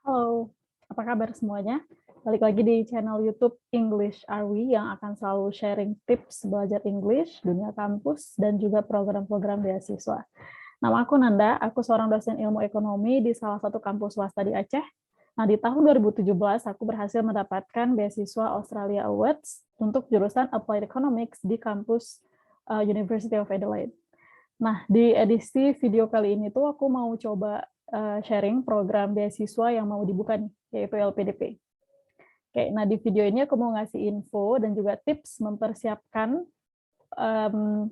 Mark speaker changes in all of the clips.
Speaker 1: Halo, apa kabar semuanya? Balik lagi di channel YouTube English Are We yang akan selalu sharing tips belajar English, dunia kampus, dan juga program-program beasiswa. Nama aku Nanda, aku seorang dosen ilmu ekonomi di salah satu kampus swasta di Aceh. Nah, di tahun 2017, aku berhasil mendapatkan beasiswa Australia Awards untuk jurusan Applied Economics di kampus University of Adelaide. Nah, di edisi video kali ini tuh aku mau coba sharing program beasiswa yang mau dibuka nih, yaitu LPDP. Oke, nah di video ini aku mau ngasih info dan juga tips mempersiapkan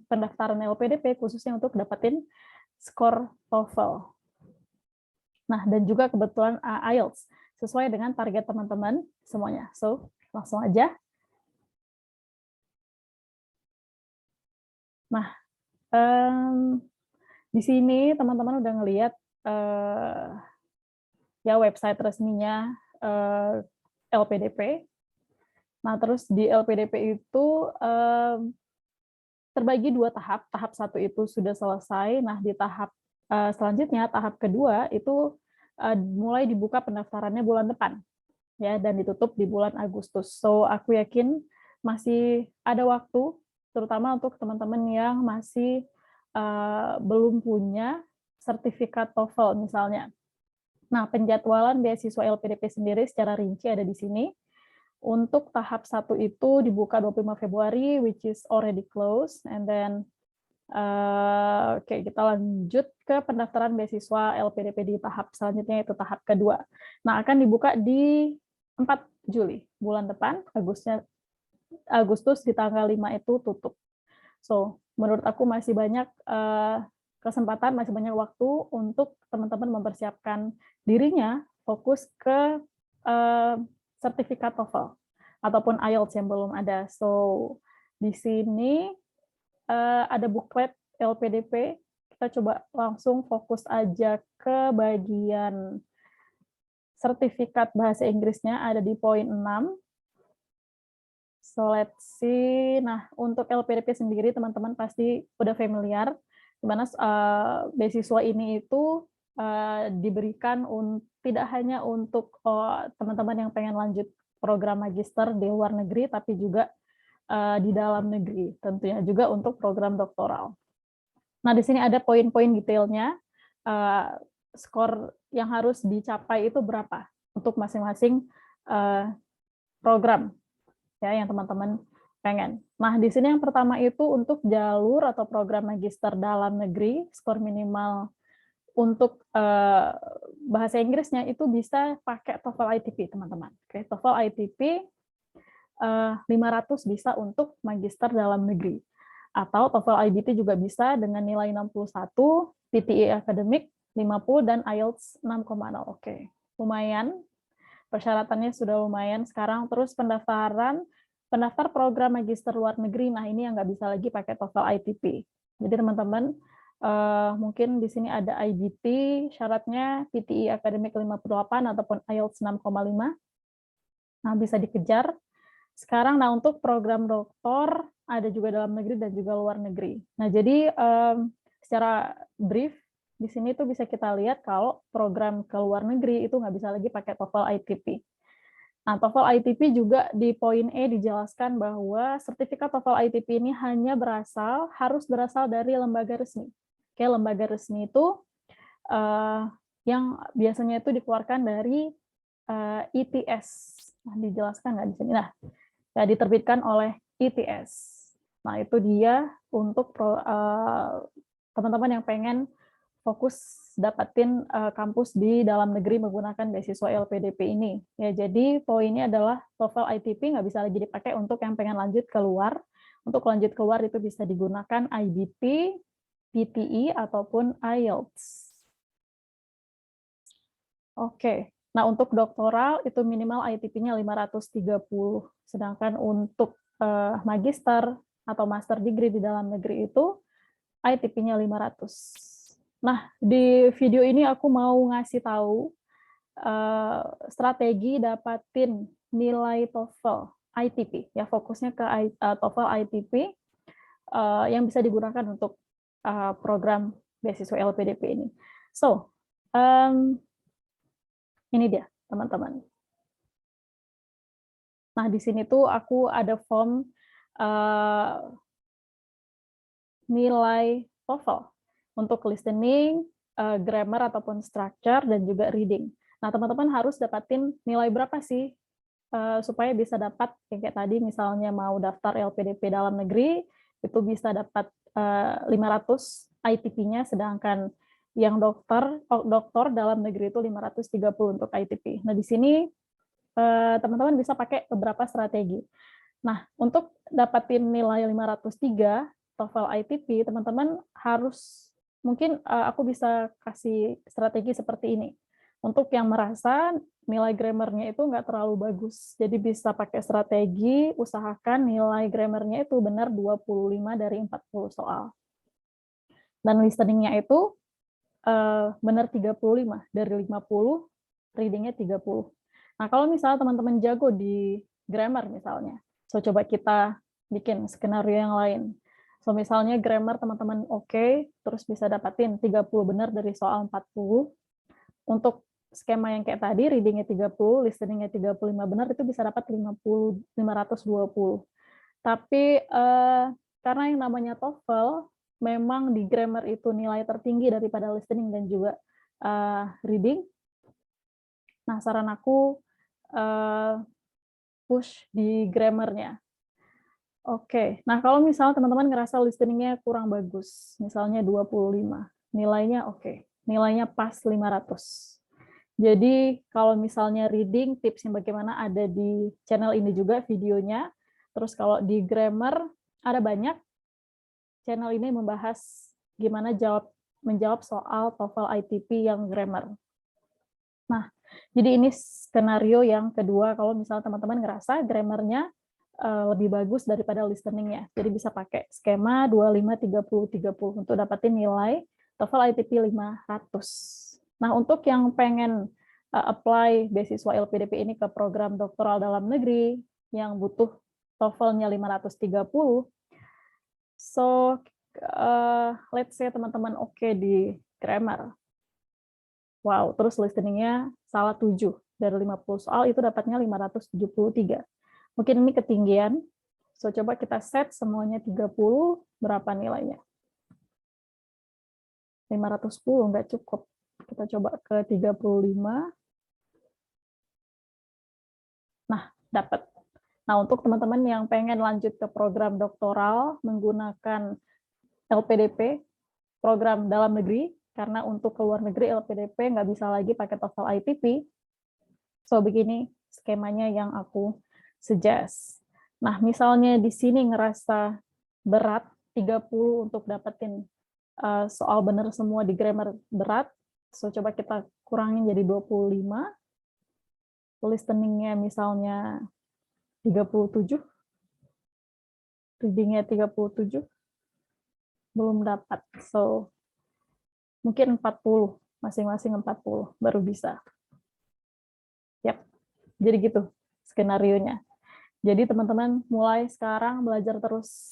Speaker 1: pendaftaran LPDP khususnya untuk dapetin skor TOEFL. Nah, dan juga kebetulan IELTS sesuai dengan target teman-teman semuanya. So, langsung aja. Nah, di sini teman-teman udah ngelihat ya website resminya LPDP. Nah, terus di LPDP itu terbagi dua tahap. Tahap satu itu sudah selesai. Nah, di tahap selanjutnya, tahap kedua itu mulai dibuka pendaftarannya bulan depan, ya, dan ditutup di bulan Agustus. So, aku yakin masih ada waktu, terutama untuk teman-teman yang masih belum punya sertifikat TOEFL misalnya. Nah, penjadwalan beasiswa LPDP sendiri secara rinci ada di sini. Untuk tahap 1 itu dibuka 25 Februari, which is already closed. And then, kita lanjut ke pendaftaran beasiswa LPDP di tahap selanjutnya, yaitu tahap kedua. Nah, akan dibuka di 4 Juli, bulan depan, Agustus di tanggal 5 itu tutup. So, menurut aku masih banyak kesempatan, masih banyak waktu untuk teman-teman mempersiapkan dirinya fokus ke sertifikat TOEFL ataupun IELTS yang belum ada. So, di sini ada buklet LPDP. Kita coba langsung fokus aja ke bagian sertifikat bahasa Inggrisnya, ada di poin 6. So, let's see. Nah, untuk LPDP sendiri, teman-teman pasti udah familiar, di mana beasiswa ini itu diberikan tidak hanya untuk teman-teman yang pengen lanjut program magister di luar negeri, tapi juga di dalam negeri, tentunya juga untuk program doktoral. Nah, di sini ada poin-poin detailnya, skor yang harus dicapai itu berapa untuk masing-masing program, ya, yang teman-teman pengen. Nah, di sini yang pertama itu untuk jalur atau program magister dalam negeri, skor minimal untuk bahasa Inggrisnya itu bisa pakai TOEFL ITP, teman-teman. Oke, TOEFL ITP 500 bisa untuk magister dalam negeri. Atau TOEFL IBT juga bisa dengan nilai 61, PTE akademik 50, dan IELTS 6,0. Oke, lumayan. Persyaratannya sudah lumayan sekarang. Terus pendaftar program magister luar negeri, nah ini yang nggak bisa lagi pakai TOEFL ITP. Jadi teman-teman, mungkin di sini ada IBT, syaratnya PTE akademik 58 ataupun IELTS 6,5. Nah, bisa dikejar. Sekarang, nah untuk program doktor, ada juga dalam negeri dan juga luar negeri. Nah, jadi secara brief, di sini tuh bisa kita lihat kalau program ke luar negeri itu nggak bisa lagi pakai TOEFL ITP. Nah, TOEFL ITP juga di poin E dijelaskan bahwa sertifikat TOEFL ITP ini hanya harus berasal dari lembaga resmi. Oke, lembaga resmi itu yang biasanya itu dikeluarkan dari ITS. Nah, dijelaskan nggak di sini? Nah, ya, diterbitkan oleh ITS. Nah, itu dia untuk teman-teman yang pengen fokus dapatin kampus di dalam negeri menggunakan beasiswa LPDP ini. Ya, jadi poinnya adalah TOEFL ITP nggak bisa lagi dipakai untuk yang pengen lanjut keluar. Untuk lanjut keluar itu bisa digunakan IBT, PTE, ataupun IELTS. Oke. Nah, untuk doktoral itu minimal ITP-nya 530. Sedangkan untuk magister atau master degree di dalam negeri itu ITP-nya 500. Nah, di video ini aku mau ngasih tahu strategi dapatin nilai TOEFL ITP, ya, fokusnya ke TOEFL ITP yang bisa digunakan untuk program beasiswa LPDP ini. So, ini dia. teman-teman. Nah, di sini tuh aku ada form nilai TOEFL untuk listening, grammar ataupun structure, dan juga reading. Nah, teman-teman harus dapatin nilai berapa sih supaya bisa dapat kayak tadi, misalnya mau daftar LPDP dalam negeri, itu bisa dapat 500 ITP-nya, sedangkan yang doktor dalam negeri itu 530 untuk ITP. Nah, di sini teman-teman bisa pakai beberapa strategi. Nah, untuk dapatin nilai 503 TOEFL ITP, teman-teman harus, mungkin aku bisa kasih strategi seperti ini. Untuk yang merasa nilai grammarnya itu nggak terlalu bagus, jadi bisa pakai strategi, usahakan nilai grammarnya itu benar 25 dari 40 soal. Dan listeningnya itu benar 35 dari 50, readingnya 30. Nah, kalau misalnya teman-teman jago di grammar misalnya, so coba kita bikin skenario yang lain. So misalnya grammar teman-teman oke, terus bisa dapatin 30 benar dari soal 40. Untuk skema yang kayak tadi, readingnya 30, listeningnya 35 benar, itu bisa dapat 520. Tapi karena yang namanya TOEFL, memang di grammar itu nilai tertinggi daripada listening dan juga reading. Nah, saran aku push di grammarnya. Oke, nah kalau misalnya teman-teman ngerasa listeningnya kurang bagus, misalnya 25, nilainya oke, nilainya pas 500. Jadi kalau misalnya reading, tipsnya bagaimana ada di channel ini juga videonya. Terus kalau di grammar, ada banyak channel ini membahas gimana menjawab soal TOEFL ITP yang grammar. Nah, jadi ini skenario yang kedua kalau misalnya teman-teman ngerasa grammarnya lebih bagus daripada listeningnya. Jadi bisa pakai skema 25, 30, 30 untuk dapatin nilai TOEFL ITP 500. Nah, untuk yang pengen apply beasiswa LPDP ini ke program doktoral dalam negeri yang butuh TOEFL-nya 530, so let's say teman-teman oke di grammar. Wow, terus listeningnya salah 7 dari 50 soal, itu dapatnya 573. Mungkin ini ketinggian. So, coba kita set semuanya 30, berapa nilainya? 510, nggak cukup. Kita coba ke 35. Nah, dapat. Nah, untuk teman-teman yang pengen lanjut ke program doktoral menggunakan LPDP, program dalam negeri, karena untuk ke luar negeri LPDP nggak bisa lagi pakai TOEFL ITP. So, begini skemanya yang aku suggest. Nah, misalnya di sini ngerasa berat, 30 untuk dapetin soal benar semua di grammar berat, so coba kita kurangin jadi 25. Listeningnya misalnya 37, readingnya 37, belum dapat. So, mungkin 40, masing-masing 40, baru bisa. Yap, jadi gitu skenarionya. Jadi teman-teman mulai sekarang belajar terus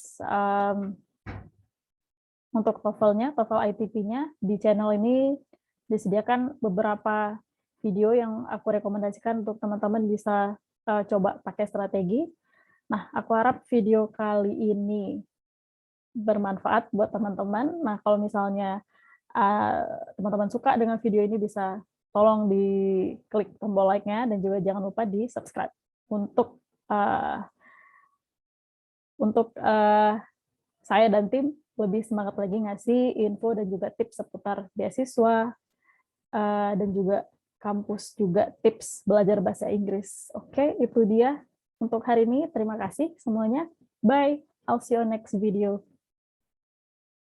Speaker 1: untuk TOEFL-nya, TOEFL ITP-nya. Di channel ini disediakan beberapa video yang aku rekomendasikan untuk teman-teman bisa coba pakai strategi. Nah, aku harap video kali ini bermanfaat buat teman-teman. Nah, kalau misalnya teman-teman suka dengan video ini, bisa tolong diklik tombol like-nya dan juga jangan lupa di subscribe untuk saya dan tim lebih semangat lagi ngasih info dan juga tips seputar beasiswa dan juga kampus, juga tips belajar bahasa Inggris. Oke, itu dia untuk hari ini. Terima kasih semuanya. Bye. I'll see you next video.